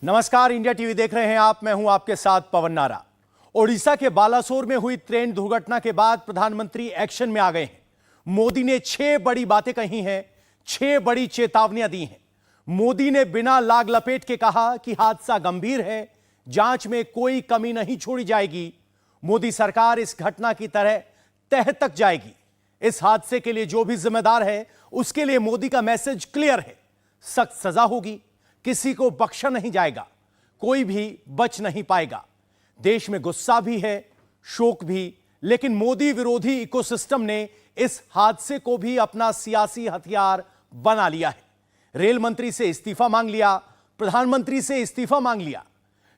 नमस्कार, India TV देख रहे हैं आप। मैं हूं आपके साथ पवन नारा। ओडिशा के बालासोर में हुई ट्रेन दुर्घटना के बाद प्रधानमंत्री एक्शन में आ गए हैं। मोदी ने 6 बड़ी बातें कही हैं, 6 बड़ी चेतावनियां दी हैं। मोदी ने बिना लाग लपेट के कहा कि हादसा गंभीर है, जांच में कोई कमी नहीं छोड़ी जाएगी। मोदी सरकार इस घटना की तरह तह तक जाएगी। इस हादसे के लिए जो भी जिम्मेदार है उसके लिए मोदी का मैसेज क्लियर है, सख्त सजा होगी, किसी को बख्शा नहीं जाएगा, कोई भी बच नहीं पाएगा। देश में गुस्सा भी है, शोक भी, लेकिन मोदी विरोधी इकोसिस्टम ने इस हादसे को भी अपना सियासी हथियार बना लिया है। रेल मंत्री से इस्तीफा मांग लिया, प्रधानमंत्री से इस्तीफा मांग लिया।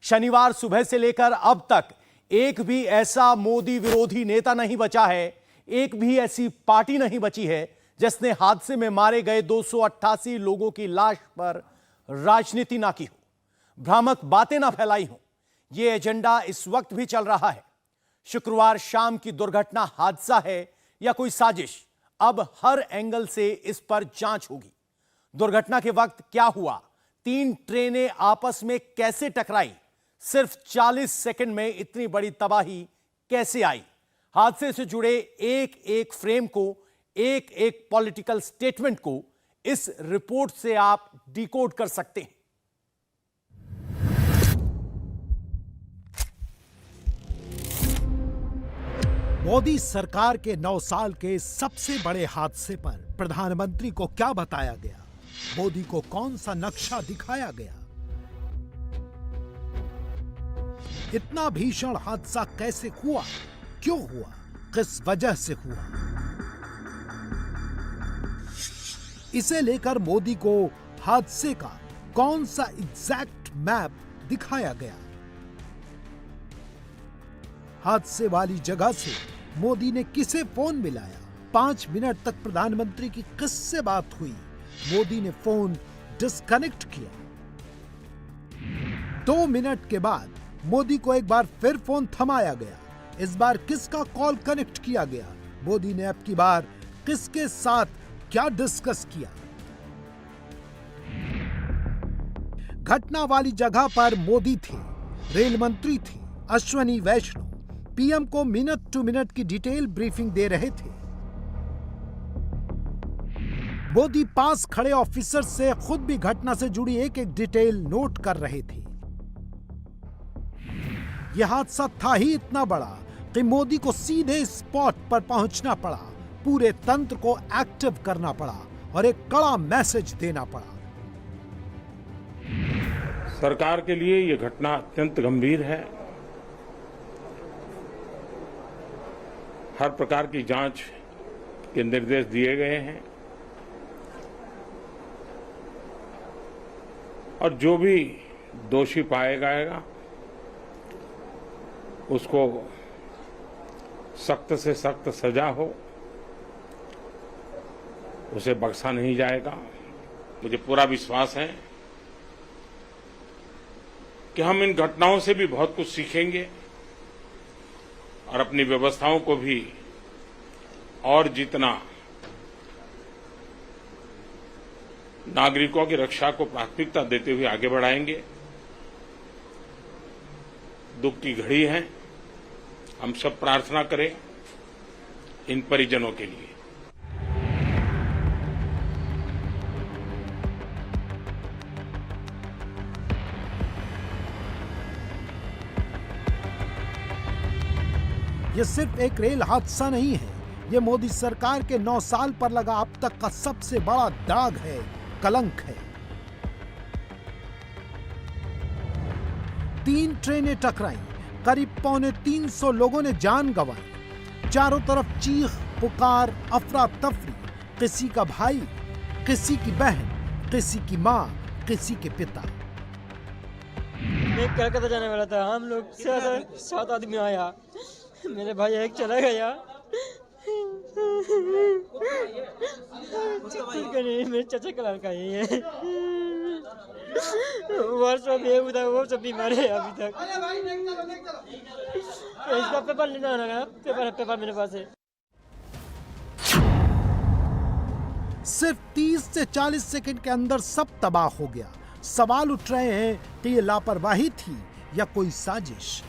शनिवार सुबह से लेकर अब तक एक भी ऐसा मोदी विरोधी नेता नहीं बचा है, एक भी ऐसी पार्टी नहीं बची है जिसने हादसे में मारे गए 288 लोगों की लाश पर राजनीति ना की हो, भ्रामक बातें ना फैलाई हो। यह एजेंडा इस वक्त भी चल रहा है। शुक्रवार शाम की दुर्घटना हादसा है या कोई साजिश, अब हर एंगल से इस पर जांच होगी। दुर्घटना के वक्त क्या हुआ, 3 ट्रेनें आपस में कैसे टकराई, सिर्फ 40 सेकंड में इतनी बड़ी तबाही कैसे आई, हादसे से जुड़े एक एक फ्रेम को, एक एक पॉलिटिकल स्टेटमेंट को इस रिपोर्ट से आप डिकोड कर सकते हैं। मोदी सरकार के 9 साल के सबसे बड़े हादसे पर प्रधानमंत्री को क्या बताया गया, मोदी को कौन सा नक्शा दिखाया गया, इतना भीषण हादसा कैसे हुआ, क्यों हुआ, किस वजह से हुआ, इसे लेकर मोदी को हादसे का कौन सा एग्जैक्ट मैप दिखाया गया। हादसे वाली जगह से मोदी ने किसे फोन मिलाया, 5 मिनट तक प्रधानमंत्री की किससे बात हुई, मोदी ने फोन डिस्कनेक्ट किया। 2 मिनट के बाद मोदी को एक बार फिर फोन थमाया गया। इस बार किसका कॉल कनेक्ट किया गया, मोदी ने अब की बार किसके साथ क्या डिस्कस किया। घटना वाली जगह पर मोदी थे, रेल मंत्री थे अश्वनी वैष्णव, पीएम को मिनट टू मिनट की डिटेल ब्रीफिंग दे रहे थे। मोदी पास खड़े ऑफिसर से खुद भी घटना से जुड़ी एक एक डिटेल नोट कर रहे थे। यह हादसा था ही इतना बड़ा कि मोदी को सीधे स्पॉट पर पहुंचना पड़ा, पूरे तंत्र को एक्टिव करना पड़ा और एक कड़ा मैसेज देना पड़ा। सरकार के लिए यह घटना अत्यंत गंभीर है। हर प्रकार की जांच के निर्देश दिए गए हैं और जो भी दोषी पाया जाएगा उसको सख्त से सख्त सजा हो, उसे बख्शा नहीं जाएगा। मुझे पूरा विश्वास है कि हम इन घटनाओं से भी बहुत कुछ सीखेंगे और अपनी व्यवस्थाओं को भी और जितना नागरिकों की रक्षा को प्राथमिकता देते हुए आगे बढ़ाएंगे। दुख की घड़ी है, हम सब प्रार्थना करें इन परिजनों के लिए। यह सिर्फ एक रेल हादसा नहीं है, यह मोदी सरकार के 9 साल पर लगा अब तक का सबसे बड़ा दाग है, कलंक है। 3 ट्रेनें टकराई, करीब 350 लोगों ने जान गंवाई। चारों तरफ चीख पुकार, अफरा तफरी, किसी का भाई, किसी की बहन, किसी की माँ, किसी के पिता। मैं कलकत्ता जाने वाला था, हम लोग 7 आदमी आया, मेरे भाई एक चला गया, मेरे चाचा का लड़का ही है, वो सब बीमार है अभी तक। इसका पेपर लेना है, पेपर मेरे पास है। सिर्फ 30 से 40 सेकंड के अंदर सब तबाह हो गया। सवाल उठ रहे हैं कि ये लापरवाही थी या कोई साजिश।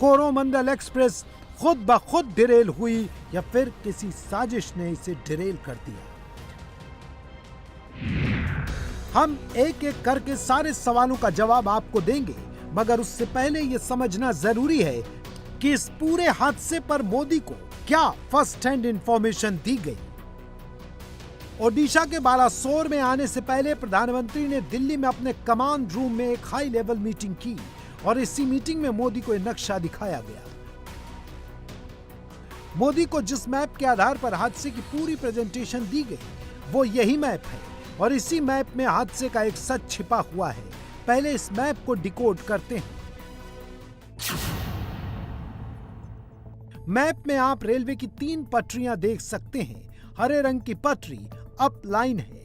कोरोमंडल एक्सप्रेस खुद ब खुद डिरेल हुई या फिर किसी साजिश ने इसे डिरेल कर दिया। हम एक एक करके सारे सवालों का जवाब आपको देंगे, मगर उससे पहले यह समझना जरूरी है कि इस पूरे हादसे पर मोदी को क्या फर्स्ट हैंड इंफॉर्मेशन दी गई। ओडिशा के बालासोर में आने से पहले प्रधानमंत्री ने दिल्ली में अपने कमांड रूम में एक हाई लेवल मीटिंग की और इसी मीटिंग में मोदी को एक नक्शा दिखाया गया। मोदी को जिस मैप के आधार पर हादसे की पूरी प्रेजेंटेशन दी गई वो यही मैप है और इसी मैप में हादसे का एक सच छिपा हुआ है। पहले इस मैप को डिकोड करते हैं। मैप में आप रेलवे की 3 पटरियां देख सकते हैं। हरे रंग की पटरी अप लाइन है,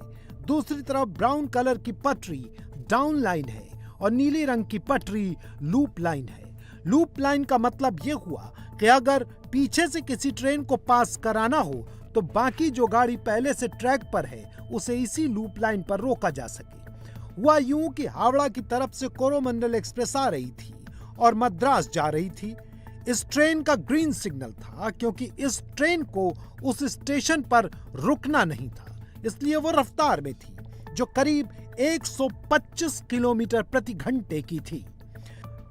दूसरी तरफ ब्राउन कलर की पटरी डाउन लाइन है और नीली रंग की पटरी लूप लाइन है। लूप लाइन का मतलब यह हुआ कि अगर पीछे से किसी ट्रेन को पास कराना हो तो बाकी जो गाड़ी पहले से ट्रैक पर है उसे इसी लूप लाइन पर रोका जा सके। हुआ यूं कि हावड़ा की तरफ से कोरोमंडल एक्सप्रेस आ रही थी और मद्रास जा रही थी। इस ट्रेन का ग्रीन सिग्नल था क्योंकि इस ट्रेन को उस स्टेशन पर रुकना नहीं था, इसलिए वो रफ्तार में थी जो करीब 125 किलोमीटर प्रति घंटे की थी।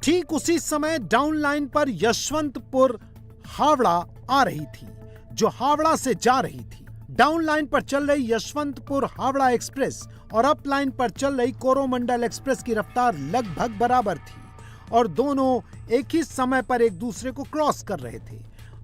ठीक उसी समय डाउन लाइन पर यशवंतपुर हावड़ा आ रही थी जो हावड़ा से जा रही थी। डाउन लाइन पर चल रही यशवंतपुर हावड़ा एक्सप्रेस और अप लाइन पर चल रही कोरोमंडल एक्सप्रेस की रफ्तार लगभग बराबर थी और दोनों एक ही समय पर एक दूसरे को क्रॉस कर रहे थे।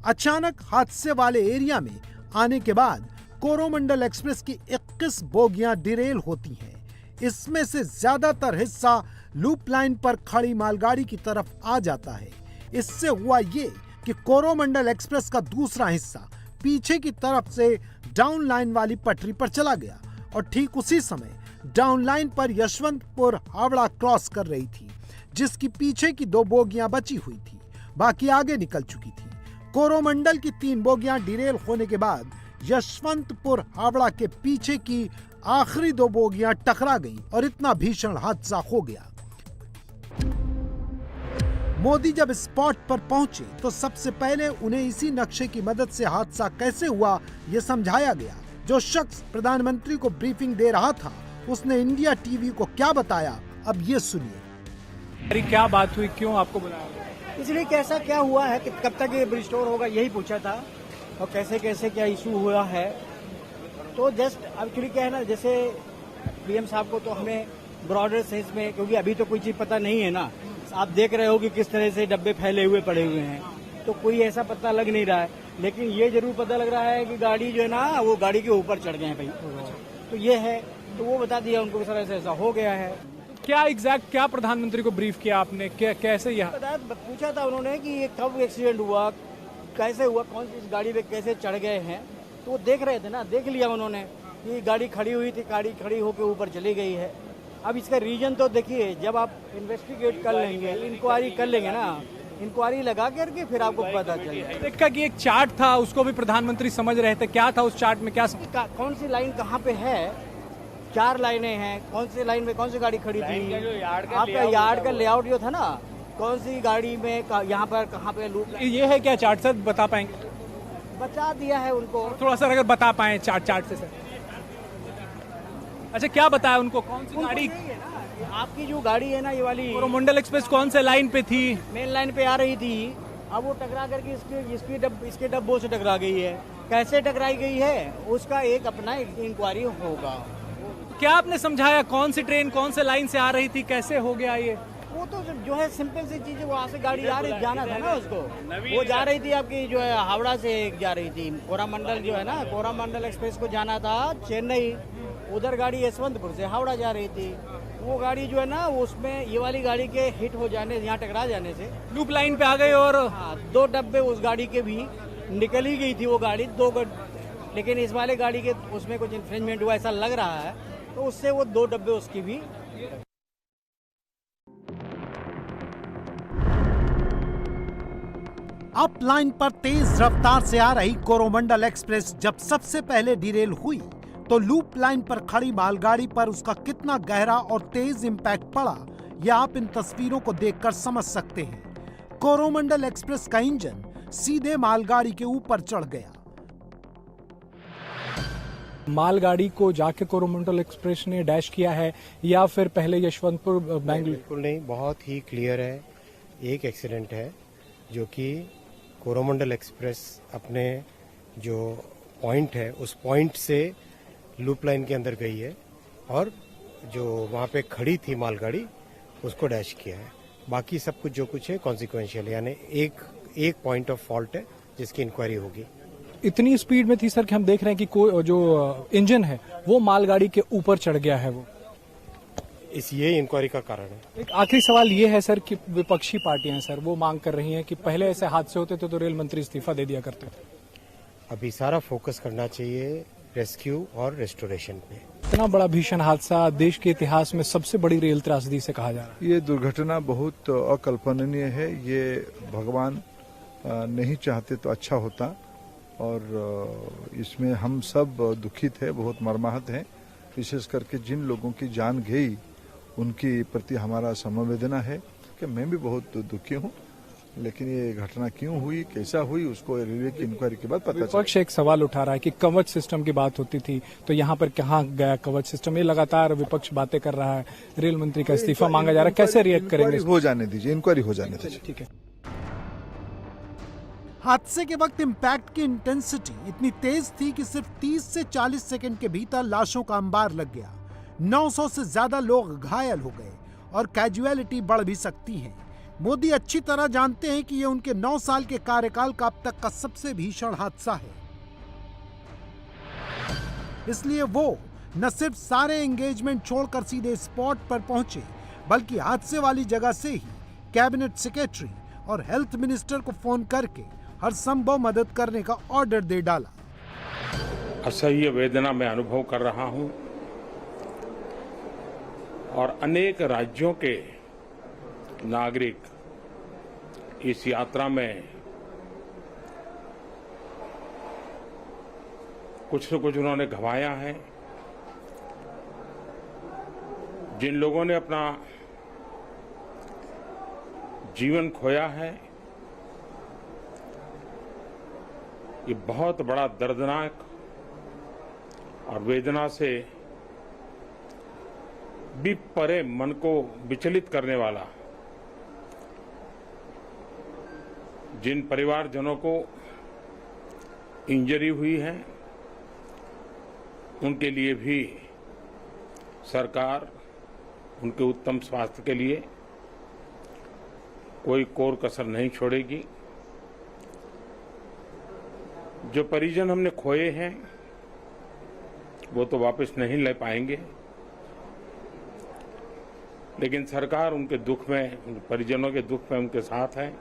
अचानक हादसे वाले एरिया में आने के बाद कोरोमंडल एक्सप्रेस की 21 बोगियां डिरेल होती हैं। इसमें से ज्यादातर हिस्सा लूप लाइन पर खड़ी मालगाड़ी की तरफ आ जाता है। इससे हुआ ये कि कोरोमंडल एक्सप्रेस का दूसरा हिस्सा पीछे की तरफ से डाउन लाइन वाली पटरी पर चला गया और ठीक उसी समय डाउन लाइन पर यशवंतपुर हावड़ा क्रॉस कर रही थी, जिसकी पीछे की 2 बोगियां बची हुई थी, बाकी आगे निकल चुकी थी। कोरोमंडल की 3 बोगियां डिरेल होने के बाद यशवंतपुर हावड़ा के पीछे की आखिरी 2 बोगियां टकरा गईं और इतना भीषण हादसा हो गया। मोदी जब स्पॉट पर पहुंचे तो सबसे पहले उन्हें इसी नक्शे की मदद से हादसा कैसे हुआ यह समझाया गया। जो शख्स प्रधानमंत्री को ब्रीफिंग दे रहा था उसने इंडिया टीवी को क्या बताया, अब ये सुनिए। क्या बात हुई, क्यों आपको बुलाया गया? इसलिए कैसा क्या हुआ है कि कब तक ये रिस्टोर होगा यही पूछा था और कैसे कैसे क्या इशू हुआ है। तो जस्ट एक्चुअली क्या है ना, जैसे पीएम साहब को तो हमें ब्रॉडर सेंस में, क्योंकि अभी तो कोई चीज पता नहीं है ना, आप देख रहे हो कि किस तरह से डब्बे फैले हुए पड़े हुए हैं, तो कोई ऐसा पता लग नहीं रहा है। लेकिन ये जरूर पता लग रहा है कि गाड़ी जो है ना वो गाड़ी के ऊपर चढ़ गए हैं भाई, तो ये है, तो वो बता दिया उनको सर ऐसा हो गया है। क्या एग्जैक्ट क्या प्रधानमंत्री को ब्रीफ किया आपने, कैसे यह पूछा था उन्होंने कि ये कब एक्सीडेंट हुआ, कैसे हुआ, कौन सी गाड़ी पे कैसे चढ़ गए हैं, तो वो देख रहे थे ना, देख लिया उन्होंने कि गाड़ी खड़ी हुई थी, गाड़ी खड़ी होकर ऊपर चली गई है। अब इसका रीजन तो देखिए, जब आप इन्वेस्टिगेट कर लेंगे, इंक्वायरी कर लेंगे ना, इंक्वायरी लगा करके फिर आपको पता चलेगा। देखा कि एक चार्ट था उसको भी प्रधानमंत्री समझ रहे थे, क्या था उस चार्ट में, क्या कौन सी लाइन कहाँ पे है, 4 लाइनें हैं, कौन सी लाइन में कौन सी गाड़ी खड़ी थी, आपका यार्ड का लेआउट जो था ना, कौन सी गाड़ी में यहाँ पर कहाँ पे लूप, ये है क्या चार्ट सर, बता पाएंगे? बता दिया है उनको थोड़ा सा अगर बता पाए चार्ट से सर। अच्छा, क्या बताया उनको, कौन सी गाड़ी? आपकी जो गाड़ी है ना ये वाली कोरोमंडल एक्सप्रेस कौन से लाइन पे थी? मेन लाइन पे आ रही थी, अब वो टकरा करके इसके डब्बों से टकरा गई है। कैसे टकराई गई है उसका एक अपना इंक्वायरी होगा। क्या आपने समझाया कौन सी ट्रेन कौन से लाइन से आ रही थी, कैसे हो गया ये? वो तो जो है सिंपल सी चीज है, वहाँ से गाड़ी आ रही, जाना था ना उसको, वो जा रही थी आपकी जो है हावड़ा से जा रही थी, कोरोमंडल जो है ना, कोरोमंडल एक्सप्रेस को जाना था चेन्नई, उधर गाड़ी यशवंतपुर से हावड़ा जा रही थी। वो गाड़ी जो है ना उसमें ये वाली गाड़ी के हिट हो जाने, यहाँ टकरा जाने से लूप लाइन पे आ गए और हाँ 2 डब्बे उस गाड़ी के भी निकल ही गई थी वो गाड़ी, 2 लेकिन इस वाले गाड़ी के उसमें कुछ इन्फ्रिंजमेंट हुआ ऐसा लग रहा है, तो उससे वो 2 डब्बे उसकी भी। अप लाइन पर तेज रफ्तार से आ रही कोरोमंडल एक्सप्रेस जब सबसे पहले डिरेल हुई तो लूप लाइन पर खड़ी मालगाड़ी पर उसका कितना गहरा और तेज इंपैक्ट पड़ा, यह आप इन तस्वीरों को देखकर समझ सकते हैं। कोरोमंडल एक्सप्रेस का इंजन सीधे मालगाड़ी के ऊपर चढ़ गया। मालगाड़ी को जाके कोरोमंडल एक्सप्रेस ने डैश किया है या फिर पहले यशवंतपुर बैंगलोर? बिल्कुल नहीं, बहुत ही क्लियर है। एक एक्सीडेंट है जो कि कोरोमंडल एक्सप्रेस अपने जो पॉइंट है उस पॉइंट से लूप लाइन के अंदर गई है और जो वहाँ पे खड़ी थी मालगाड़ी उसको डैश किया है। बाकी सब कुछ जो कुछ है कॉन्सिक्वेंशियल, यानी एक पॉइंट ऑफ फॉल्ट है जिसकी इंक्वायरी होगी। इतनी स्पीड में थी सर कि हम देख रहे हैं कि जो इंजन है वो मालगाड़ी के ऊपर चढ़ गया है। वो ये इंक्वायरी का कारण है। एक आखिरी सवाल ये है सर कि विपक्षी पार्टियां सर वो मांग कर रही हैं कि पहले ऐसे हादसे होते थे तो रेल मंत्री इस्तीफा दे दिया करते थे। अभी सारा फोकस करना चाहिए रेस्क्यू और रेस्टोरेशन पे। इतना बड़ा भीषण हादसा देश के इतिहास में सबसे बड़ी रेल त्रासदी से कहा जा रहा है। ये दुर्घटना बहुत अकल्पनीय है। ये भगवान नहीं चाहते तो अच्छा होता और इसमें हम सब दुखित है, बहुत मर्माहत हैं। विशेष करके जिन लोगों की जान गई उनकी प्रति हमारा समवेदना है कि मैं भी बहुत दुखी हूँ, लेकिन ये घटना क्यों हुई, कैसा हुई, उसको रेलवे की इंक्वायरी के बाद पता चला। विपक्ष एक सवाल उठा रहा है कि कवच सिस्टम की बात होती थी तो यहाँ पर कहाँ गया कवच सिस्टम? ये लगातार विपक्ष बातें कर रहा है, रेल मंत्री का इस्तीफा मांगा जा रहा है, कैसे रिएक्ट करेंगे? हो जाने दीजिए, इंक्वायरी हो जाने दीजिए। ठीक है। हादसे के वक्त इंपैक्ट की इंटेंसिटी इतनी तेज थी कि सिर्फ 30 से 40 सेकंड के भीतर लाशों का अंबार लग गया। 900 से ज्यादा लोग घायल हो गए और कैजुअलिटी बढ़ भी सकती है। मोदी अच्छी तरह जानते हैं कि यह उनके 9 साल के कार्यकाल का अब तक का सबसे भीषण हादसा है। इसलिए वो न सिर्फ सारे एंगेजमेंट छोड़कर सीधे स्पॉट पर पहुंचे, बल्कि हादसे वाली जगह से ही कैबिनेट सेक्रेटरी और हेल्थ मिनिस्टर को फोन करके हर संभव मदद करने का ऑर्डर दे डाला। असह्य वेदना मैं अनुभव कर रहा हूं और अनेक राज्यों के नागरिक इस यात्रा में कुछ न कुछ उन्होंने गंवाया है। जिन लोगों ने अपना जीवन खोया है, ये बहुत बड़ा दर्दनाक और वेदना से भी परे मन को विचलित करने वाला। जिन परिवारजनों को इंजरी हुई है उनके लिए भी सरकार उनके उत्तम स्वास्थ्य के लिए कोई कोर कसर नहीं छोड़ेगी। जो परिजन हमने खोए हैं वो तो वापस नहीं ले पाएंगे, लेकिन सरकार उनके दुख में, उन परिजनों के दुख में उनके साथ है।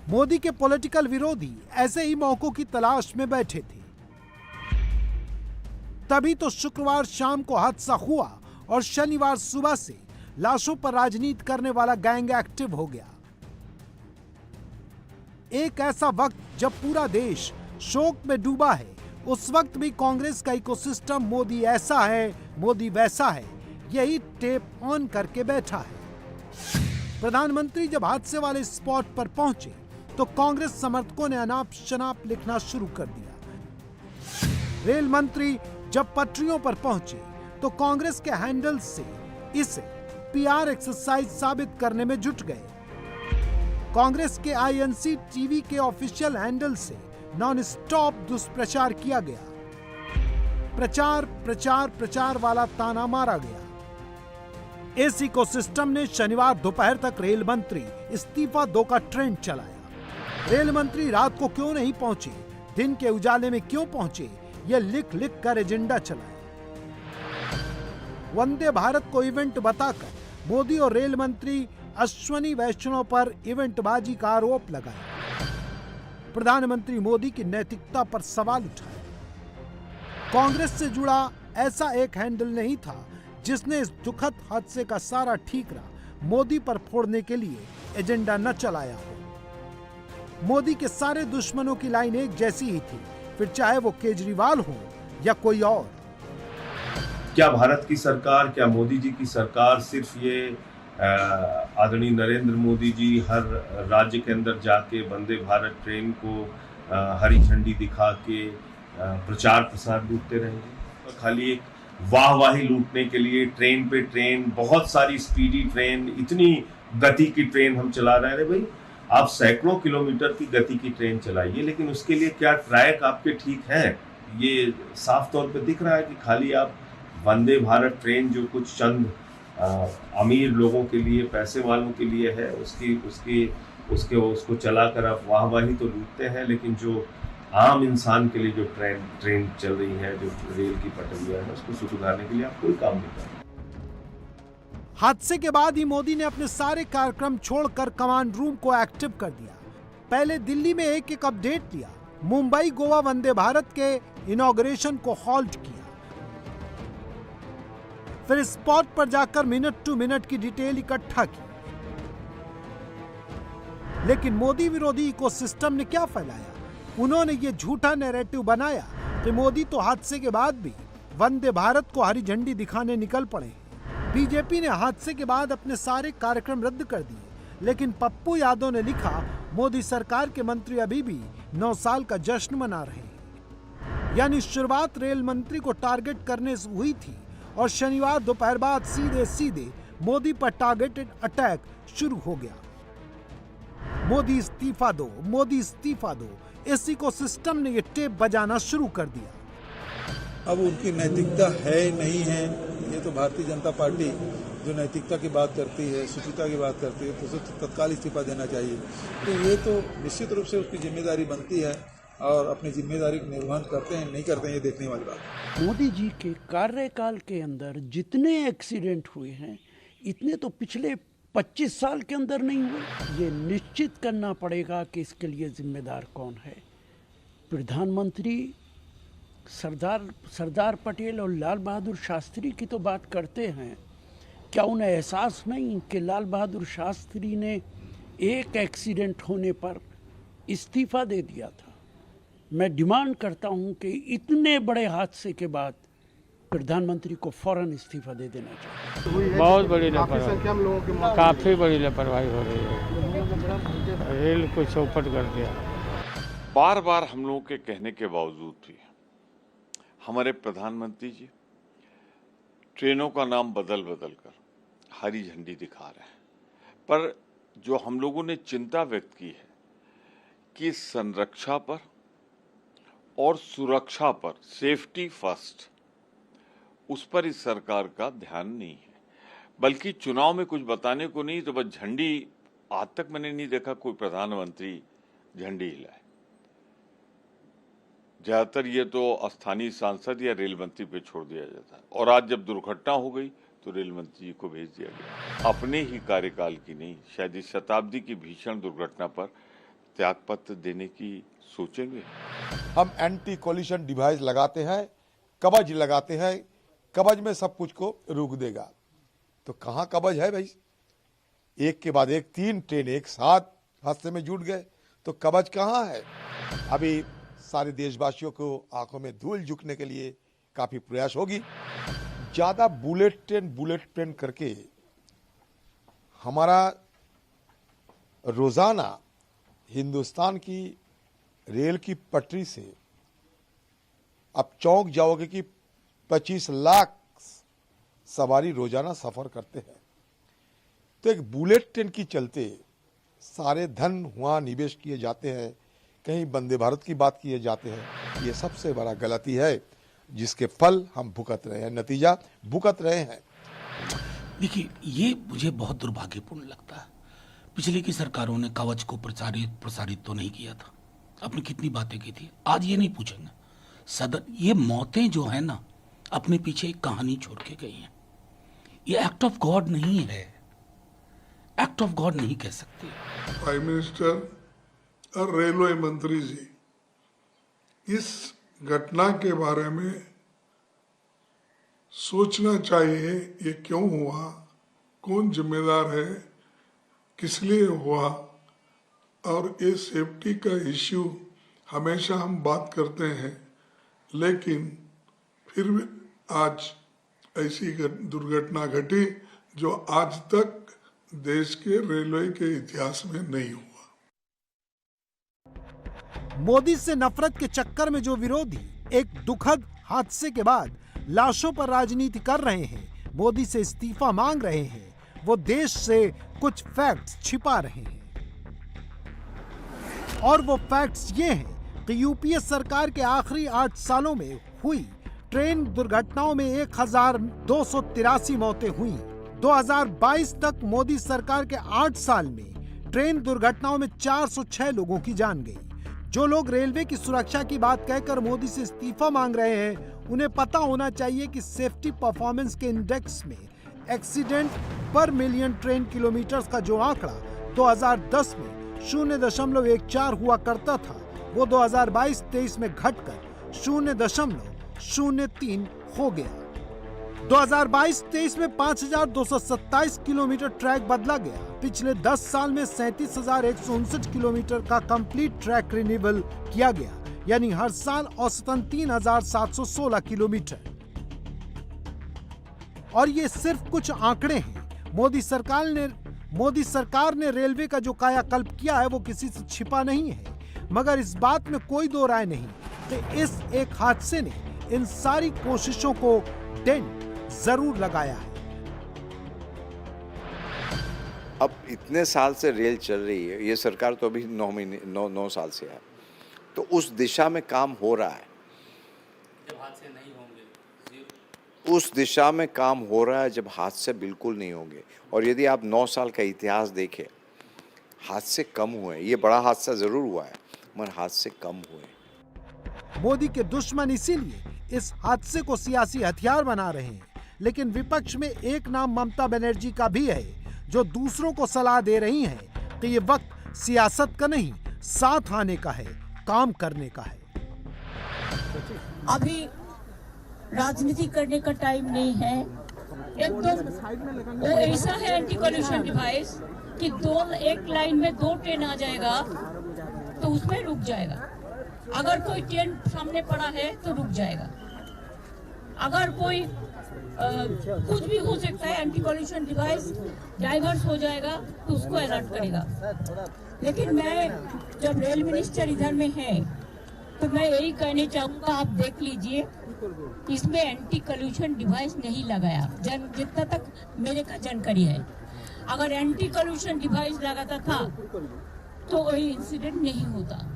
मोदी के पॉलिटिकल विरोधी ऐसे ही मौकों की तलाश में बैठे थे। तभी तो शुक्रवार शाम को हादसा हुआ और शनिवार सुबह से लाशों पर राजनीति करने वाला गैंग एक्टिव हो गया। एक ऐसा वक्त जब पूरा देश शोक में डूबा है, उस वक्त भी कांग्रेस का इकोसिस्टम मोदी ऐसा है, मोदी वैसा है, यही टेप ऑन करके बैठा है। प्रधानमंत्री जब हादसे वाले स्पॉट पर पहुंचे तो कांग्रेस समर्थकों ने अनाप शनाप लिखना शुरू कर दिया। रेल मंत्री जब पटरियों पर पहुंचे तो कांग्रेस के हैंडल से इसे पीआर एक्सरसाइज साबित करने में जुट गए। कांग्रेस के आईएनसी टीवी के ऑफिशियल हैंडल से नॉन स्टॉप दुष्प्रचार किया गया। प्रचार प्रचार प्रचार वाला ताना मारा गया। इस इकोसिस्टम ने शनिवार दोपहर तक रेल मंत्री इस्तीफा दो का ट्रेंड चलाया। रेल मंत्री रात को क्यों नहीं पहुंचे, दिन के उजाले में क्यों पहुंचे, यह लिख लिख कर एजेंडा चलाया। वंदे भारत को इवेंट बताकर मोदी और रेल मंत्री अश्वनी वैष्णव पर इवेंटबाजी का आरोप लगाया। प्रधानमंत्री मोदी की नैतिकता पर सवाल उठाया। कांग्रेस से जुड़ा ऐसा एक हैंडल नहीं था जिसने इस दुखद हादसे का सारा ठीकरा मोदी पर फोड़ने के लिए एजेंडा न चलाया हो। मोदी के सारे दुश्मनों की लाइन एक जैसी ही थी, फिर चाहे वो केजरीवाल हो या कोई और? क्या भारत की सरकार, क्या मोदी जी की सरकार सिर्फ ये आदरणीय नरेंद्र मोदी जी हर राज्य के अंदर जाके वंदे भारत ट्रेन को हरी झंडी दिखा के प्रचार प्रसार लूटते रहेंगे? खाली एक वाहवाही लूटने के लिए ट्रेन पे ट्रेन, बहुत सारी स्पीडी ट्रेन, इतनी गति की ट्रेन हम चला रहे हैं। भाई आप सैकड़ों किलोमीटर की गति की ट्रेन चलाइए, लेकिन उसके लिए क्या ट्रैक आपके ठीक हैं? ये साफ तौर पे दिख रहा है कि खाली आप वंदे भारत ट्रेन जो कुछ चंद अमीर लोगों के लिए, पैसे वालों के लिए है, उसको चलाकर आप वाहवाही तो लूटते हैं, लेकिन जो आम इंसान के लिए जो ट्रेन चल रही है, जो रेल की पटरियां है, उसको सुधारने के लिए आप कोई काम नहीं कर रहे। हादसे के बाद ही मोदी ने अपने सारे कार्यक्रम छोड़कर कमांड रूम को एक्टिव कर दिया। पहले दिल्ली में एक अपडेट लिया, मुंबई गोवा वंदे भारत के इनॉग्रेशन को हॉल्ट किया, फिर स्पॉट पर जाकर मिनट टू मिनट की डिटेल इकट्ठा की। लेकिन मोदी विरोधी इकोसिस्टम ने क्या फैलाया? उन्होंने ये झूठा नैरेटिव बनाया कि मोदी तो हादसे के बाद भी वंदे भारत को हरी झंडी दिखाने निकल पड़े। बीजेपी ने हादसे के बाद अपने सारे कार्यक्रम रद्द कर दिए, लेकिन पप्पू यादव ने लिखा, मोदी सरकार के मंत्री अभी भी 9 साल का जश्न मना रहे हैं। यानी शुरुआत रेल मंत्री को टारगेट करने से हुई थी और शनिवार दोपहर बाद सीधे मोदी पर टारगेटेड अटैक शुरू हो गया। मोदी इस्तीफा दो, मोदी इस्तीफा दो, इस इकोसिस्टम ने ये टेप बजाना शुरू कर दिया। अब उनकी नैतिकता है नहीं है, ये तो भारतीय जनता पार्टी जो नैतिकता की बात करती है, शुचिता की बात करती है, तो उसे तत्काल इस्तीफा देना चाहिए। तो ये तो निश्चित रूप से उसकी जिम्मेदारी बनती है और अपनी जिम्मेदारी का निर्वहन करते हैं नहीं करते हैं, ये देखने वाली बात। मोदी जी के कार्यकाल के अंदर जितने एक्सीडेंट हुए हैं, इतने तो पिछले 25 साल के अंदर नहीं हुए। ये निश्चित करना पड़ेगा कि इसके लिए जिम्मेदार कौन है। प्रधानमंत्री सरदार पटेल और लाल बहादुर शास्त्री की तो बात करते हैं, क्या उन्हें एहसास नहीं कि लाल बहादुर शास्त्री ने एक एक्सीडेंट होने पर इस्तीफा दे दिया था? मैं डिमांड करता हूं कि इतने बड़े हादसे के बाद प्रधानमंत्री को फौरन इस्तीफा दे देना चाहिए। बहुत बड़ी लापरवाही, काफी बड़ी लापरवाही हो रही है। रेल को चौपट कर दिया। बार बार हम लोगों के कहने के बावजूद भी हमारे प्रधानमंत्री जी ट्रेनों का नाम बदल कर हरी झंडी दिखा रहे हैं। पर जो हम लोगों ने चिंता व्यक्त की है कि संरक्षा पर और सुरक्षा पर, सेफ्टी फर्स्ट, उस पर इस सरकार का ध्यान नहीं है। बल्कि चुनाव में कुछ बताने को नहीं तो बस झंडी, आज तक मैंने नहीं देखा कोई प्रधानमंत्री झंडी हिलाए। ज्यादातर ये तो स्थानीय सांसद या रेल मंत्री पे छोड़ दिया जाता है। और आज जब दुर्घटना हो गई तो रेल मंत्री जी को भेज दिया गया। अपने ही कार्यकाल की नहीं, शायद इस शताब्दी की भीषण दुर्घटना पर त्यागपत्र देने की सोचेंगे। हम एंटी कोलिशन डिवाइस लगाते हैं, कवच लगाते हैं, कवच में सब कुछ को रोक देगा। तो कहाँ कवच है भाई? एक के बाद एक 3 ट्रेन एक साथ हादसे में जुट गए, तो कवच कहाँ है? अभी सारे देशवासियों को आंखों में धूल झुकने के लिए काफी प्रयास होगी। ज्यादा बुलेट ट्रेन करके हमारा रोजाना हिंदुस्तान की रेल की पटरी से अब चौंक जाओगे कि 25 लाख सवारी रोजाना सफर करते हैं। तो एक बुलेट ट्रेन की चलते सारे धन वहां निवेश किए जाते हैं, कहीं वंदे भारत की बात किए जाते हैं। ये सबसे बड़ा गलती है जिसके फल हम भुगत रहे हैं, नतीजा भुगत रहे हैं। देखिए, ये मुझे बहुत दुर्भाग्यपूर्ण लगता है। पिछले की सरकारों ने कवच को प्रसारित तो नहीं किया था, अपनी कितनी बातें की थी। आज ये नहीं पूछेंगे सदन, ये मौतें जो है ना, अपने पीछे एक कहानी छोड़ के गई हैं। ये एक्ट ऑफ गॉड नहीं है, एक्ट ऑफ गॉड नहीं कह सकते। प्राइम मिनिस्टर और रेलवे मंत्री जी, इस घटना के बारे में सोचना चाहिए, ये क्यों हुआ, कौन जिम्मेदार है, किस लिए हुआ। और ये सेफ्टी का इश्यू हमेशा हम बात करते हैं, लेकिन फिर आज ऐसी दुर्घटना घटी जो आज तक देश के रेलवे के इतिहास में नहीं हुआ। मोदी से नफरत के चक्कर में जो विरोधी एक दुखद हादसे के बाद लाशों पर राजनीति कर रहे हैं, मोदी से इस्तीफा मांग रहे हैं, वो देश से कुछ फैक्ट्स छिपा रहे हैं। और वो फैक्ट्स ये हैं कि यूपीए सरकार के आखिरी 8 सालों में हुई ट्रेन दुर्घटनाओं में 1283 मौतें हुई। 2022 तक मोदी सरकार के 8 साल में ट्रेन दुर्घटनाओं में 406 लोगों की जान गई। जो लोग रेलवे की सुरक्षा की बात कहकर मोदी से इस्तीफा मांग रहे हैं, उन्हें पता होना चाहिए कि सेफ्टी परफॉर्मेंस के इंडेक्स में एक्सीडेंट पर मिलियन ट्रेन किलोमीटर्स का जो आंकड़ा 2010 में 0.14 हुआ करता था, वो 2022-23 में घटकर 0.03 हो गया। 2022-23 में 5,227 किलोमीटर ट्रैक बदला गया। पिछले 10 साल में 37,159 किलोमीटर का कंप्लीट ट्रैक रिन्यूअल किया गया, यानी हर साल औसतन 3,716 किलोमीटर। और ये सिर्फ कुछ आंकड़े हैं। मोदी सरकार ने रेलवे का जो कायाकल्प किया है वो किसी से छिपा नहीं है, मगर इस बात में कोई दो राय नहीं कि इस एक हादसे ने इन सारी कोशिशों को डेंट जरूर लगाया है। अब इतने साल से रेल चल रही है, ये सरकार तो अभी 9 साल से है, तो उस दिशा में काम हो रहा है। जब हादसे नहीं होंगे, उस दिशा में काम हो रहा है जब हादसे बिल्कुल नहीं होंगे। और यदि आप 9 साल का इतिहास देखें, हादसे कम हुए। ये बड़ा हादसा जरूर हुआ है, मगर हादसे कम हुए। मोदी के दुश्मन इसीलिए इस हादसे को सियासी हथियार बना रहे हैं, लेकिन विपक्ष में एक नाम ममता बनर्जी का भी है, जो दूसरों को सलाह दे रही हैं कि ये वक्त सियासत का नहीं, साथ आने का है, काम करने का है। अभी राजनीति करने का टाइम नहीं है। एक तो वो ऐसा है एंटी कॉल्यूशन डिवाइस कि एक लाइन में 2 ट्रेन आ जाएगा तो उसमें रुक जाएगा। अगर कोई ट्रेन सामने पड़ा है तो रुक जाएगा। अगर कोई कुछ भी हो सकता है, एंटी कॉल्यूशन डिवाइस डाइवर्स हो जाएगा तो उसको अलर्ट करेगा। लेकिन मैं जब रेल मिनिस्टर इधर में है तो मैं यही कहना चाहूँगा, आप देख लीजिए, इसमें एंटी कॉल्यूशन डिवाइस नहीं लगाया। जितना तक मेरे का जानकारी है, अगर एंटी कॉल्यूशन डिवाइस लगाता था तो वही इंसिडेंट नहीं होता।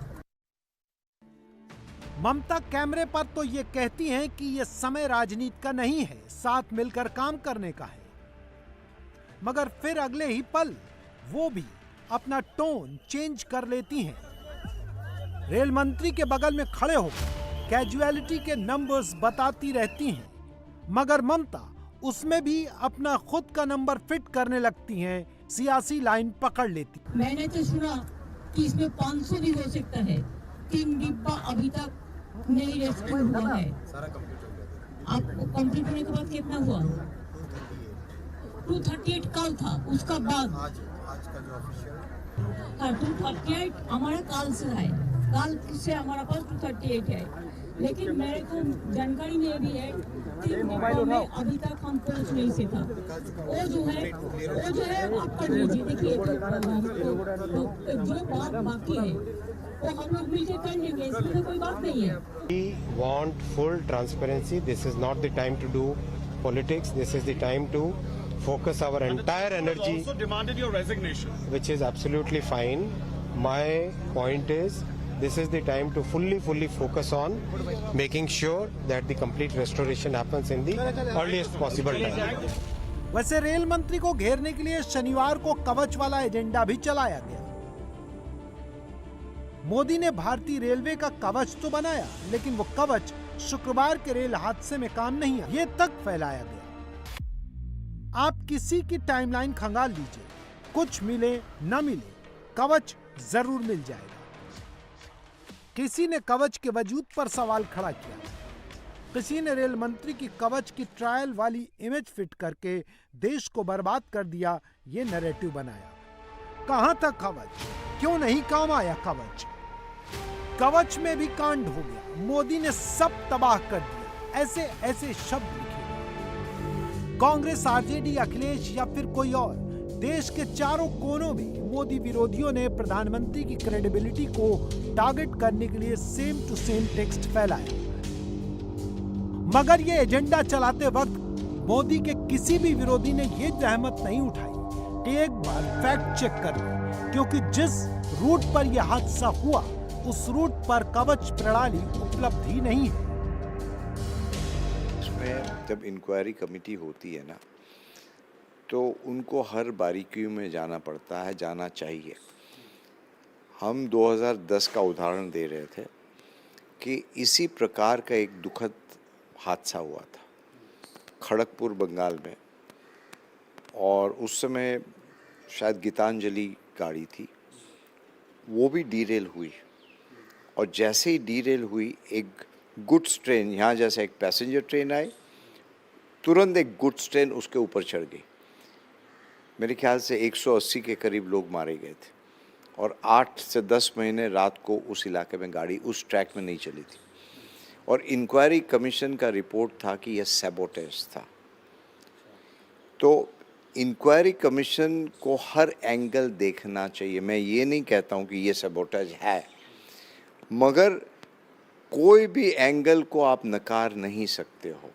ममता कैमरे पर तो ये कहती हैं कि ये समय राजनीति का नहीं है, साथ मिलकर काम करने का है, मगर फिर अगले ही पल वो भी अपना टोन चेंज कर लेती हैं। रेल मंत्री के बगल में खड़े होकर कैजुअलिटी के नंबर्स बताती रहती हैं, मगर ममता उसमें भी अपना खुद का नंबर फिट करने लगती हैं, सियासी लाइन पकड़ लेती। मैंने तो सुना कि इसमें 500 भी हो सकता है। 3 डिब्बा अभी तक नहीं रेस्क्यू हुआ है। आपको कंप्लीट होने के बाद कितना हुआ? 238 कल था, उसका बाद आज का जो ऑफिशियल 238 हमारा काल से है। काल से हमारा पास 238 है, लेकिन मेरे को जानकारी में भी है 3 डिब्बा में अभी तक हम पहुंच नहीं से था। वो जो है आप कर लीजिए। देखिए जो बात बाकी है वो हम लोग मिलकर कर लेंगे, इसमें तो कोई बात नहीं है। We want full transparency. This is not the time to do politics. This is the time to focus our entire energy. Also demanded your resignation, which is absolutely fine. My point is, this is the time to fully focus on making sure that the complete restoration happens in the earliest possible time. वैसे rail मंत्री को घेरने के लिए शनिवार को कवच वाला एजेंडा भी चलाया गया। मोदी ने भारतीय रेलवे का कवच तो बनाया, लेकिन वो कवच शुक्रवार के रेल हादसे में काम नहीं आया, ये तक फैलाया गया। आप किसी की टाइमलाइन खंगाल लीजिए, कुछ मिले न मिले, कवच जरूर मिल जाएगा। किसी ने कवच के वजूद पर सवाल खड़ा किया, किसी ने रेल मंत्री की कवच की ट्रायल वाली इमेज फिट करके देश को बर्बाद कर दिया, ये नैरेटिव बनाया। कहां था कवच? क्यों नहीं काम आया कवच? कवच में भी कांड हो गया। मोदी ने सब तबाह कर दिया। ऐसे ऐसे शब्द लिखे। कांग्रेस, आरजेडी, अखिलेश या फिर कोई और, देश के चारों कोनों में मोदी विरोधियों ने प्रधानमंत्री की क्रेडिबिलिटी को टारगेट करने के लिए सेम टू सेम टेक्स्ट फैलाया। मगर ये एजेंडा चलाते वक्त मोदी के किसी भी विरोधी ने ये जहमत नहीं उठाई कि एक बार फैक्ट चेक कर ले, क्योंकि जिस रूट पर यह हादसा हुआ उस रूट पर कवच प्रणाली उपलब्ध ही नहीं है। इसमें जब इंक्वायरी कमेटी होती है ना, तो उनको हर बारीकियों में जाना पड़ता है, जाना चाहिए। हम 2010 का उदाहरण दे रहे थे कि इसी प्रकार का एक दुखद हादसा हुआ था खड़गपुर, बंगाल में, और उस समय शायद गीतांजलि गाड़ी थी, वो भी डीरेल हुई। और जैसे ही डीरेल हुई, एक गुड्स ट्रेन, यहाँ जैसे एक पैसेंजर ट्रेन आई, तुरंत एक गुड्स ट्रेन उसके ऊपर चढ़ गई। मेरे ख्याल से 180 के करीब लोग मारे गए थे, और 8 से 10 महीने रात को उस इलाके में गाड़ी उस ट्रैक में नहीं चली थी। और इंक्वायरी कमीशन का रिपोर्ट था कि यह सैबोटेज था। तो इंक्वायरी कमीशन को हर एंगल देखना चाहिए। मैं ये नहीं कहता हूँ कि ये सैबोटेज है, मगर कोई भी एंगल को आप नकार नहीं सकते हो।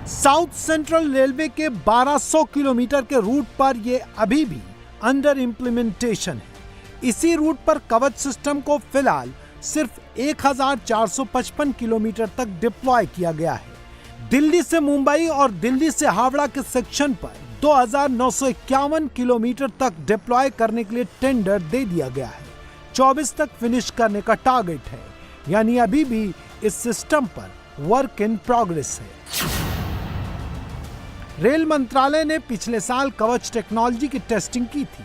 साउथ सेंट्रल रेलवे के 1200 किलोमीटर के रूट पर यह अभी भी अंडर इंप्लीमेंटेशन है। इसी रूट पर कवच सिस्टम को फिलहाल सिर्फ 1455 किलोमीटर तक डिप्लॉय किया गया है। दिल्ली से मुंबई और दिल्ली से हावड़ा के सेक्शन पर 2951 किलोमीटर तक डिप्लॉय करने के लिए टेंडर दे दिया गया है। 24 तक फिनिश करने का टारगेट है, यानी अभी भी इस सिस्टम पर वर्क इन प्रोग्रेस है। रेल मंत्रालय ने पिछले साल कवच टेक्नोलॉजी की टेस्टिंग की थी।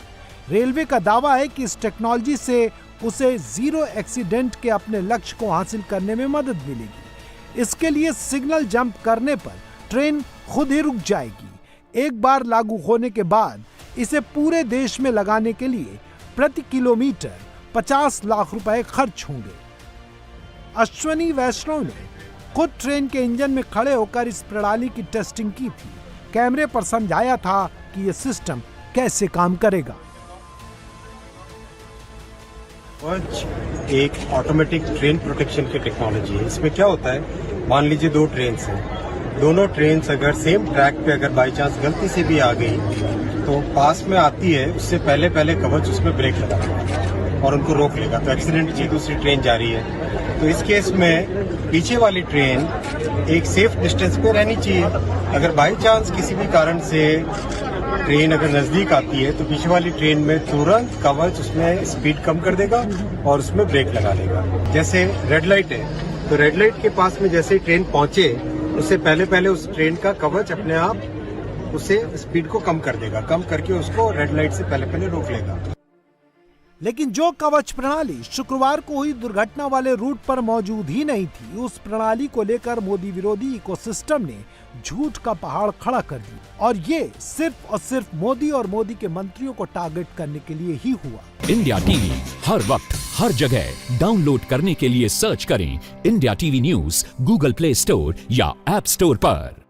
रेलवे का दावा है कि इस टेक्नोलॉजी से उसे जीरो एक्सीडेंट के अपने लक्ष्य को हासिल करने में मदद मिलेगी। इसके लिए सिग्नल जंप करने पर ट्रेन खुद ही रुक जाएगी। एक बार लागू होने के बाद इसे पूरे देश में लगाने के लिए प्रति किलोमीटर 50 लाख रुपए खर्च होंगे। अश्वनी वैष्णव ने खुद ट्रेन के इंजन में खड़े होकर इस प्रणाली की टेस्टिंग की थी। कैमरे पर समझाया था कि यह सिस्टम कैसे काम करेगा। एक ऑटोमेटिक ट्रेन प्रोटेक्शन की टेक्नोलॉजी है। इसमें क्या होता है, मान लीजिए 2 ट्रेन्स हैं, दोनों ट्रेन्स अगर सेम ट्रैक पे अगर बाई चांस गलती से भी आ गई तो पास में आती है, उससे पहले कवच उसमें ब्रेक लगाएगा और उनको रोक लेगा। तो एक्सीडेंट की दूसरी ट्रेन जा रही है, तो इस केस में पीछे वाली ट्रेन एक सेफ डिस्टेंस पे रहनी चाहिए। अगर बाई चांस किसी भी कारण से ट्रेन अगर नजदीक आती है तो पीछे वाली ट्रेन में तुरंत कवच उसमें स्पीड कम कर देगा और उसमें ब्रेक लगा देगा। जैसे रेड लाइट है, तो रेड लाइट के पास में जैसे ट्रेन पहुंचे उससे पहले उस ट्रेन का कवच अपने आप उसे स्पीड को कम कर देगा, कम करके उसको रेड लाइट से पहले रोक लेगा। लेकिन जो कवच प्रणाली शुक्रवार को हुई दुर्घटना वाले रूट पर मौजूद ही नहीं थी, उस प्रणाली को लेकर मोदी विरोधी इकोसिस्टम ने झूठ का पहाड़ खड़ा कर दिया। और ये सिर्फ और सिर्फ मोदी और मोदी के मंत्रियों को टारगेट करने के लिए ही हुआ। इंडिया टीवी हर वक्त हर जगह डाउनलोड करने के लिए सर्च करें India TV news Google play store या ऐप स्टोर पर।